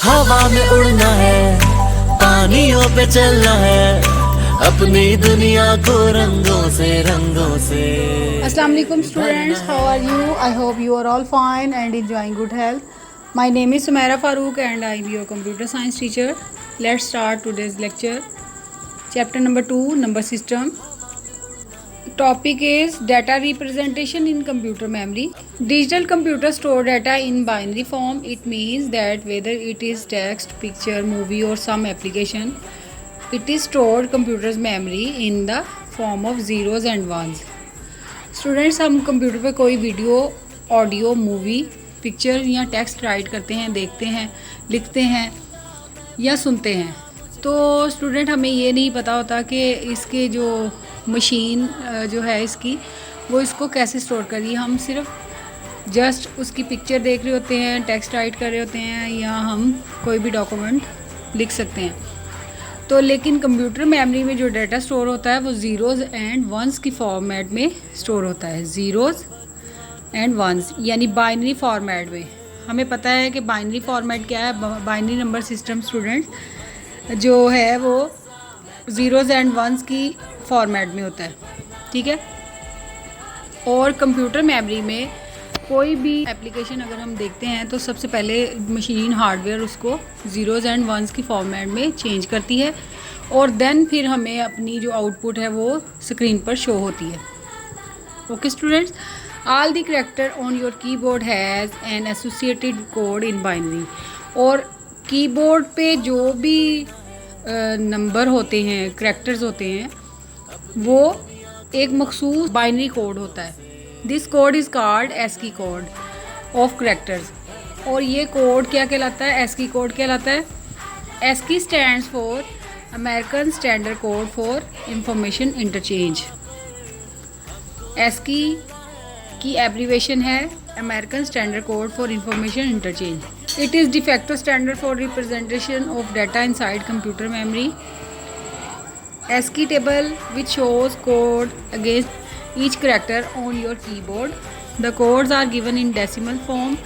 हवा में उड़ना है, पानियों पे चलना है, अपनी दुनिया को रंगों से। Assalamu alaikum students, how are you? I hope you are all fine and enjoying good health. My name is Sumaira Farooq and I am your computer science teacher. Let's start today's lecture. Chapter number 2, number system. Topic is data representation in computer memory. Digital computers store data in binary form. It means that whether it is text, picture, movie or some application, it is stored computer's memory in the form of zeros and ones. Students, हम computer पे कोई video, audio, movie, picture या text right करते हैं, देखते हैं, लिखते हैं या सुनते हैं, तो स्टूडेंट हमें ये नहीं पता होता कि इसके जो मशीन जो है इसकी, वो इसको कैसे स्टोर कर रही है। हम सिर्फ जस्ट उसकी पिक्चर देख रहे होते हैं, टेक्स्ट राइट कर रहे होते हैं या हम कोई भी डॉक्यूमेंट लिख सकते हैं। तो लेकिन कंप्यूटर मेमोरी में जो डाटा स्टोर होता है वो ज़ीरोज़ एंड वंस की फॉर्मेट में स्टोर होता है। ज़ीरोज़ एंड वंस यानी बाइनरी फॉर्मेट में। हमें पता है कि बाइनरी फॉर्मेट क्या है। बाइनरी नंबर सिस्टम स्टूडेंट्स जो है वो ज़ीरोज़ एंड वंस की फॉर्मेट में होता है, ठीक है। और कंप्यूटर मेमोरी में कोई भी एप्लीकेशन अगर हम देखते हैं तो सबसे पहले मशीन हार्डवेयर उसको ज़ीरोज़ एंड वंस की फॉर्मेट में चेंज करती है और देन फिर हमें अपनी जो आउटपुट है वो स्क्रीन पर शो होती है। Okay students, all the character on your keyboard has an associated code in binary. और कीबोर्ड पे जो भी नंबर होते हैं, कैरेक्टर्स होते हैं, वो एक मखसूस बाइनरी कोड होता है। This code is called ASCII code of characters. और ये कोड क्या कहलाता है? एस्की कोड कहलाता है। ASCII stands for American standard code for information interchange. ASCII की एब्रीवेशन है American standard code for information interchange. It is de facto standard for representation of data inside computer memory. ASCII table which shows code against each character on your keyboard. The codes are given in decimal form,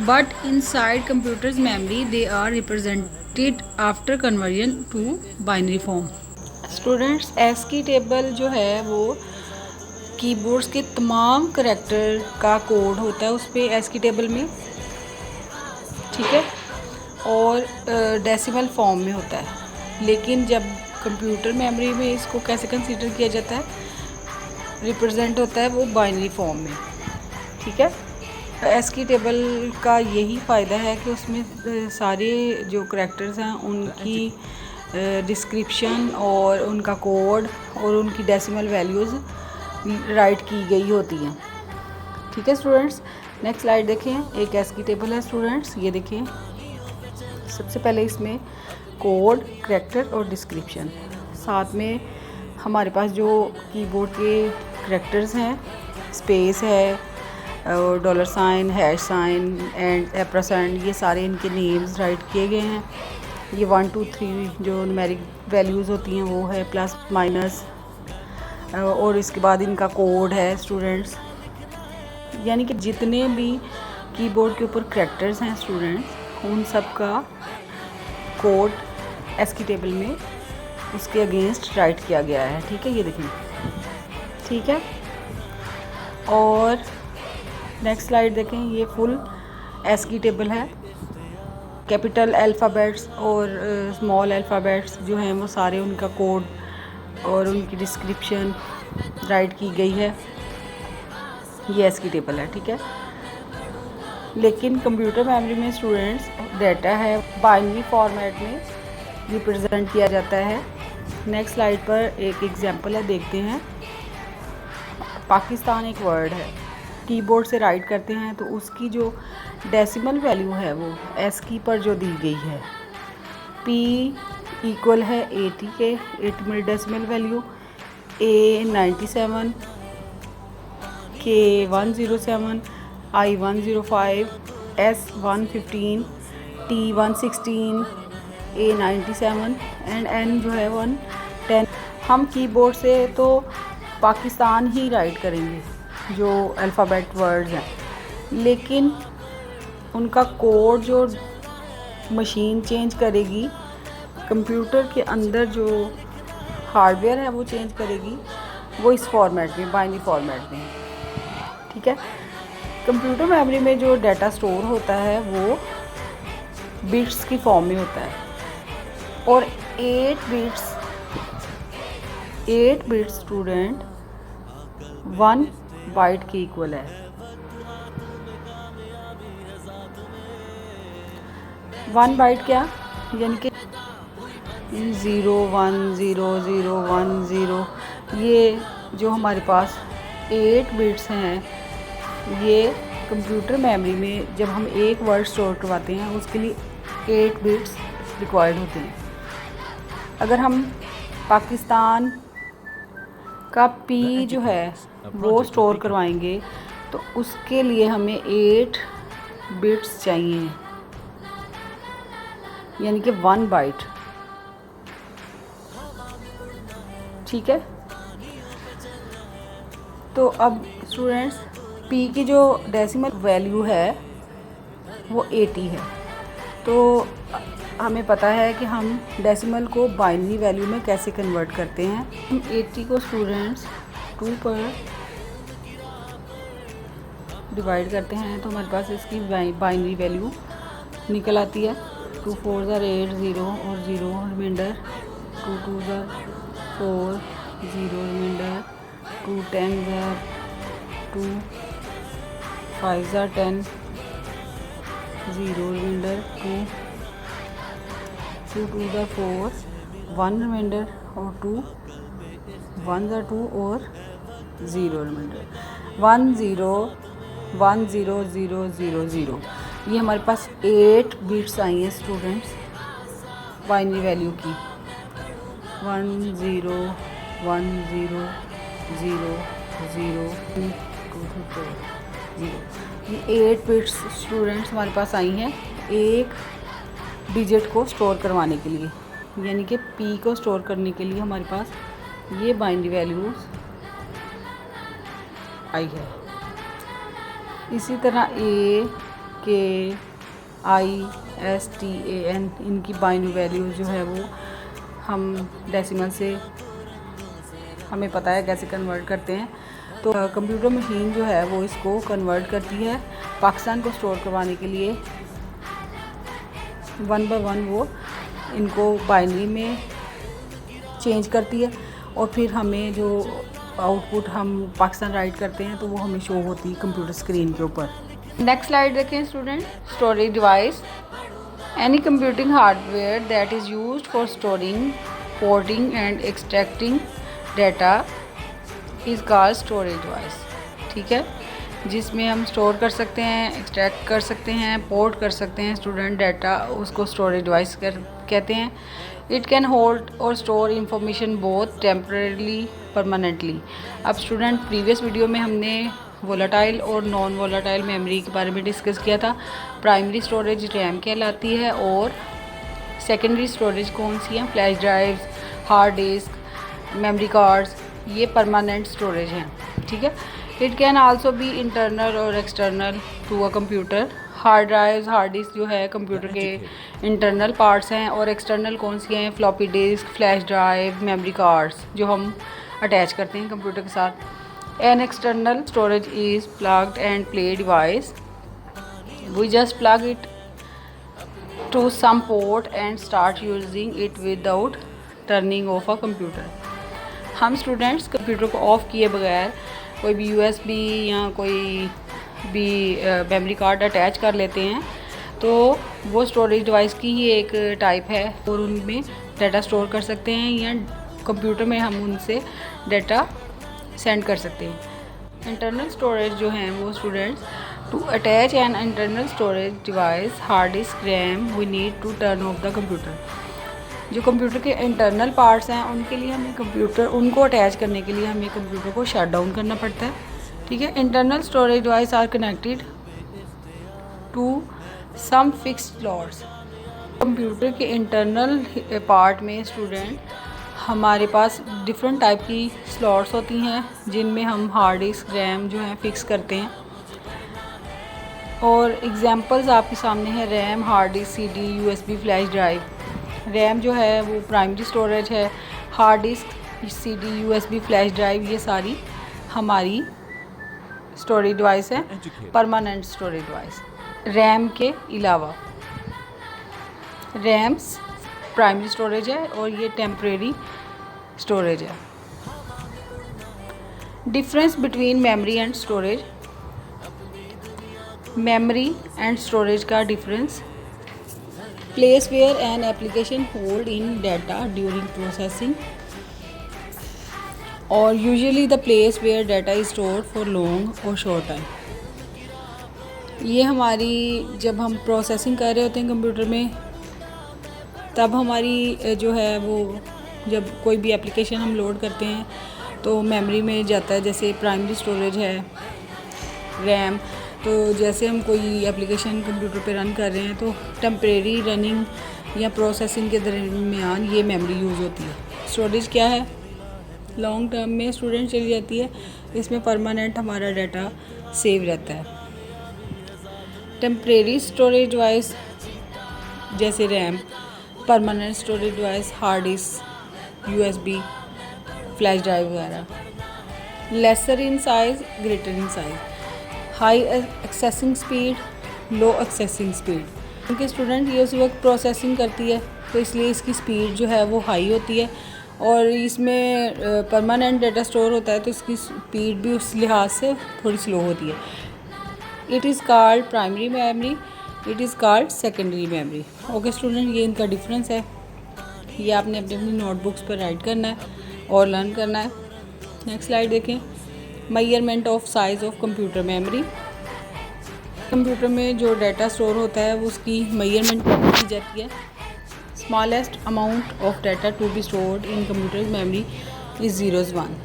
but inside computer's memory they are represented after conversion to binary form. Students, ASCII table जो है वो keyboards के तमाम character का code होता है उस पर ASCII टेबल में, ठीक है, और डेसिमल फॉर्म में होता है। लेकिन जब कंप्यूटर मेमोरी में इसको कैसे कंसीडर किया जाता है, रिप्रेजेंट होता है वो बाइनरी फॉर्म में, ठीक है। ASCII टेबल का यही फ़ायदा है कि उसमें सारे जो करैक्टर्स हैं उनकी डिस्क्रिप्शन और उनका कोड और उनकी डेसिमल वैल्यूज़ राइट की गई होती हैं, ठीक है स्टूडेंट्स। नेक्स्ट स्लाइड देखें। एक ASCII टेबल है स्टूडेंट्स, ये देखें। सबसे पहले इसमें कोड, करैक्टर और डिस्क्रिप्शन, साथ में हमारे पास जो कीबोर्ड के करैक्टर्स हैं, स्पेस है और dollar sign, hash sign and ampersand, ये सारे इनके नेम्स राइट किए गए हैं। ये 1 2 3 जो न्यूमेरिक वैल्यूज़ होती हैं वो है, प्लस माइनस, और इसके बाद इनका कोड है स्टूडेंट्स। यानी कि जितने भी कीबोर्ड के ऊपर करैक्टर्स हैं स्टूडेंट्स, उन सब का कोड ASCII टेबल में उसके अगेंस्ट राइट किया गया है, ठीक है, ये देखें, ठीक है। और नेक्स्ट स्लाइड देखें। ये फुल ASCII टेबल है। कैपिटल अल्फ़ाबेट्स और स्मॉल अल्फ़ाबेट्स जो हैं वो सारे उनका कोड और उनकी डिस्क्रिप्शन राइट की गई है। ये ASCII टेबल है, ठीक है। लेकिन कंप्यूटर मेमोरी में स्टूडेंट्स डाटा है बाइनरी फॉर्मेट में रिप्रेजेंट किया जाता है। नेक्स्ट स्लाइड पर एक एग्जांपल है, देखते हैं। पाकिस्तान एक वर्ड है, कीबोर्ड से राइट करते हैं तो उसकी जो डेसिमल वैल्यू है वो ASCII पर जो दी गई है, P इक्वल है 80 के 80 में decimal value, A 97, K 107, I 105, S 115, T 116, A 97 and N जो है 110। हम कीबोर्ड से तो पाकिस्तान ही राइट करेंगे जो अल्फ़ाबेट वर्ड्स हैं, लेकिन उनका कोड जो मशीन चेंज करेगी, कंप्यूटर के अंदर जो हार्डवेयर है वो चेंज करेगी, वो इस फॉर्मेट में, बाइनरी फॉर्मेट में। ठीक है, कंप्यूटर मेमोरी में जो डाटा स्टोर होता है वो बिट्स की फॉर्म में होता है, और 8 बिट्स स्टूडेंट 1 बाइट के इक्वल है। 1 बाइट क्या, यानी कि 0 1 0 0 1 0, ये जो हमारे पास 8 बिट्स हैं, ये कंप्यूटर मेमोरी में जब हम एक वर्ड स्टोर करवाते हैं उसके लिए 8 बिट्स रिक्वायर्ड होते हैं। अगर हम पाकिस्तान का पी जो है वो स्टोर करवाएंगे तो उसके लिए हमें 8 बिट्स चाहिए, यानी कि 1 बाइट। ठीक है, तो अब स्टूडेंट्स पी की जो डेसिमल वैल्यू है वो 80 है, तो हमें पता है कि हम डेसिमल को बाइनरी वैल्यू में कैसे कन्वर्ट करते हैं। हम 80 को स्टूडेंट्स 2 पर डिवाइड करते हैं तो हमारे पास इसकी बाइनरी वैल्यू निकल आती है। 2 4 8 0 और 0 रिमाइंडर, 2 2 4 0 रिमाइंडर, 2 10 2 5 10 0 रिमाइंडर, 2 2 4 1 रिमाइंडर और 2 1 2 और 0 रिमाइंडर। 1 0 1 0 0 0 0, ये हमारे पास 8 बिट्स आई हैं स्टूडेंट्स बाइनरी वैल्यू की। 1 0 1 0 0 0 2 4 0, ये 8 बिट्स स्टूडेंट्स हमारे पास आई हैं एक डिजिट को स्टोर करवाने के लिए, यानी कि पी को स्टोर करने के लिए हमारे पास ये बाइनरी वैल्यूज आई है। इसी तरह A K I S T A N, इनकी बाइनरी वैल्यूज जो है वो हम डेसिमल से हमें पता है कैसे कन्वर्ट करते हैं। तो कंप्यूटर मशीन जो है वो इसको कन्वर्ट करती है पाकिस्तान को स्टोर करवाने के लिए। 1 बाय 1 वो इनको बाइनरी में चेंज करती है, और फिर हमें जो आउटपुट हम पाकिस्तान राइट करते हैं तो वो हमें शो होती है कंप्यूटर स्क्रीन के ऊपर। नेक्स्ट स्लाइड देखें student, storage device. Any computing hardware that is used for storing, porting and extracting data is called storage device. ठीक है, जिसमें हम स्टोर कर सकते हैं, एक्सट्रैक्ट कर सकते हैं, पोर्ट कर सकते हैं स्टूडेंट डाटा, उसको स्टोरेज डिवाइस कहते हैं। इट कैन होल्ड और store information both temporarily permanently. अब स्टूडेंट प्रीवियस वीडियो में हमने वोलेटाइल और नॉन वोलेटाइल मेमोरी के बारे में डिस्कस किया था। प्राइमरी स्टोरेज रैम कहलाती है और सेकेंडरी स्टोरेज कौन सी है, flash drives, hard disk, memory cards, ये परमानेंट स्टोरेज हैं। ठीक है, it can also be internal और external to a computer. Hard drives, hard disk जो है कंप्यूटर के इंटरनल पार्ट्स हैं, और एक्सटर्नल कौन सी हैं, floppy disk, flash drive, memory cards जो हम अटैच करते हैं कंप्यूटर के साथ। An external storage is plugged and play device. We just plug it to some port and start using it without turning off a computer. हम students computer को off किए बगैर कोई भी USB या कोई भी मेमोरी कार्ड अटैच कर लेते हैं तो वो स्टोरेज डिवाइस की ही एक टाइप है, और उनमें डाटा स्टोर कर सकते हैं या कंप्यूटर में हम उनसे डाटा सेंड कर सकते हैं। इंटरनल स्टोरेज जो हैं वो students, to attach an internal storage device hard disk RAM we need to turn off the computer. जो कंप्यूटर के इंटरनल पार्ट्स हैं उनके लिए हमें कंप्यूटर, उनको अटैच करने के लिए हमें कंप्यूटर को शट डाउन करना पड़ता है। ठीक है, internal storage device are connected to some fixed slots. Computer के इंटरनल पार्ट में स्टूडेंट हमारे पास डिफरेंट टाइप की स्लॉट्स होती हैं जिनमें हम हार्ड डिस्क रैम जो है फिक्स करते हैं, और एग्जांपल्स आपके सामने है RAM, hard disk, CD, USB, flash drive. RAM जो है वो प्राइमरी स्टोरेज है, hard disk, CD, USB, flash drive ये सारी हमारी स्टोरेज डिवाइस है, परमानेंट स्टोरेज डिवाइस। रैम के अलावा रैम्स प्राइमरी स्टोरेज है और ये टेम्परेरी स्टोरेज है। Difference between memory and storage. Memory and storage का difference, place where an application hold in data during processing और usually the place where data is stored for long और short time. ये हमारी जब हम processing कर रहे होते हैं कंप्यूटर में, तब हमारी जो है वो जब कोई भी एप्लीकेशन हम लोड करते हैं तो मेमोरी में जाता है। जैसे प्राइमरी स्टोरेज है रैम, तो जैसे हम कोई एप्लीकेशन कंप्यूटर पे रन कर रहे हैं तो टेम्परेरी रनिंग या प्रोसेसिंग के दरमियान ये मेमोरी यूज़ होती है। स्टोरेज क्या है, लॉन्ग टर्म में स्टूडेंट चली जाती है, इसमें परमानेंट हमारा डाटा सेव रहता है। टेम्परेरी स्टोरेज डिवाइस जैसे RAM, permanent storage device hard disk, USB, flash drive वगैरह। Lesser in size, greater in size, high accessing speed, low accessing speed. क्योंकि स्टूडेंट ये उसी वक्त प्रोसेसिंग करती है तो इसलिए इसकी स्पीड जो है वो हाई होती है और इसमें परमानेंट डाटा स्टोर होता है तो इसकी स्पीड भी उस लिहाज से थोड़ी स्लो होती है। It is called primary memory, it is called secondary memory. Okay student, ये इनका डिफरेंस है, ये आपने अपनी अपनी नोटबुक्स पर राइट करना है और लर्न करना है। नेक्स्ट स्लाइड देखें। Measurement of size of computer memory. Computer में जो डाटा स्टोर होता है वो उसकी मेजरमेंट की जाती है। Smallest amount of data to be stored in computer memory is 0 1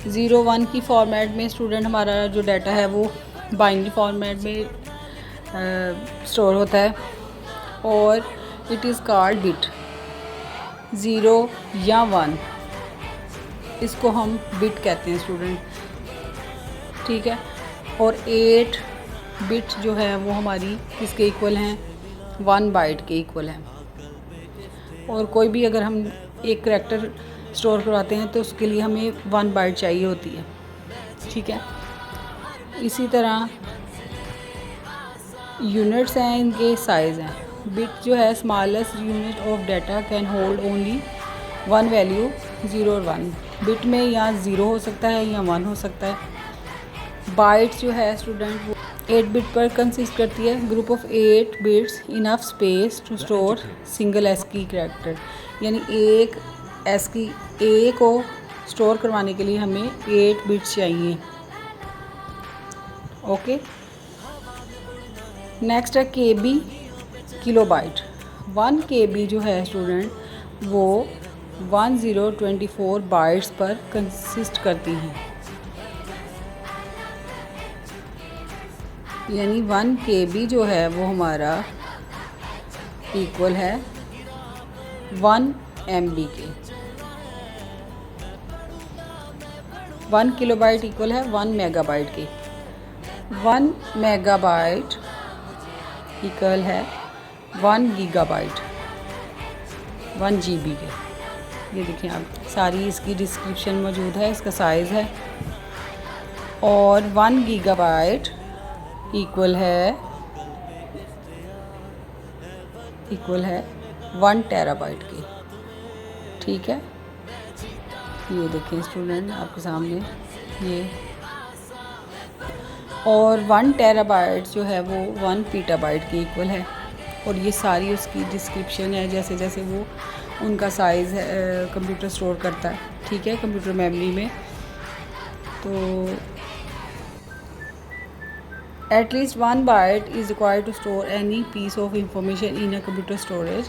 0 1 की फॉर्मेट में स्टूडेंट हमारा जो डाटा है वो बाइनरी फॉर्मेट में स्टोर होता है और इट इज़ कॉल्ड बिट। 0 या 1 इसको हम बिट कहते हैं स्टूडेंट, ठीक है। और 8 बिट जो है वो हमारी किसके इक्वल हैं, 1 बाइट के इक्वल हैं। और कोई भी अगर हम एक करैक्टर स्टोर करवाते हैं तो उसके लिए हमें 1 बाइट चाहिए होती है, ठीक है। इसी तरह यूनिट्स हैं, इनके साइज़ हैं। बिट जो है smallest unit of data can hold only 1 value, 0 और 1। बिट में या 0 हो सकता है या 1 हो सकता है। बाइट्स जो है स्टूडेंट वो 8 बिट पर कंसिस्ट करती है। Group of 8 bits enough space to store single ASCII character, यानी एक एस्की ए को स्टोर करवाने के लिए हमें 8 बिट्स चाहिए। ओके, नेक्स्ट है KB, किलोबाइट। 1 KB जो है स्टूडेंट वो 1024 बाइट्स पर कंसिस्ट करती हैं, यानी 1 KB जो है वो हमारा इक्वल है 1 MB के। 1 किलोबाइट इक्वल है 1 मेगाबाइट के। 1 मेगाबाइट इक्वल है 1 गीगाबाइट, 1 GB के। ये देखिए आप, सारी इसकी डिस्क्रिप्शन मौजूद है, इसका साइज़ है। और 1 गीगाबाइट इक्वल है 1 टेराबाइट की, ठीक है। ये देखिए स्टूडेंट आपके सामने ये, और 1 टेराबाइट जो है वो 1 पीटाबाइट के इक्वल है। और ये सारी उसकी डिस्क्रिप्शन है, जैसे जैसे वो उनका साइज़ है कंप्यूटर स्टोर करता है, ठीक है, कंप्यूटर मेमोरी में। तो at least 1 byte is required to store any piece of information in a computer storage.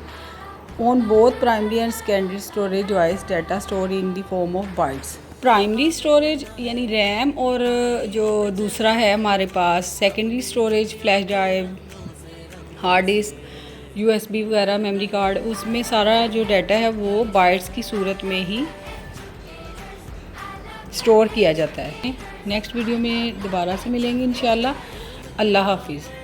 On both primary and secondary storage device, data stored in the form of bytes. Primary storage यानी RAM, और जो दूसरा है हमारे पास secondary storage, flash drive, hard disk, USB वगैरह, memory card, उसमें सारा जो डाटा है वो बाइट्स की सूरत में ही स्टोर किया जाता है। नेक्स्ट वीडियो में दोबारा से मिलेंगे इंशाल्लाह। अल्लाह हाफिज़।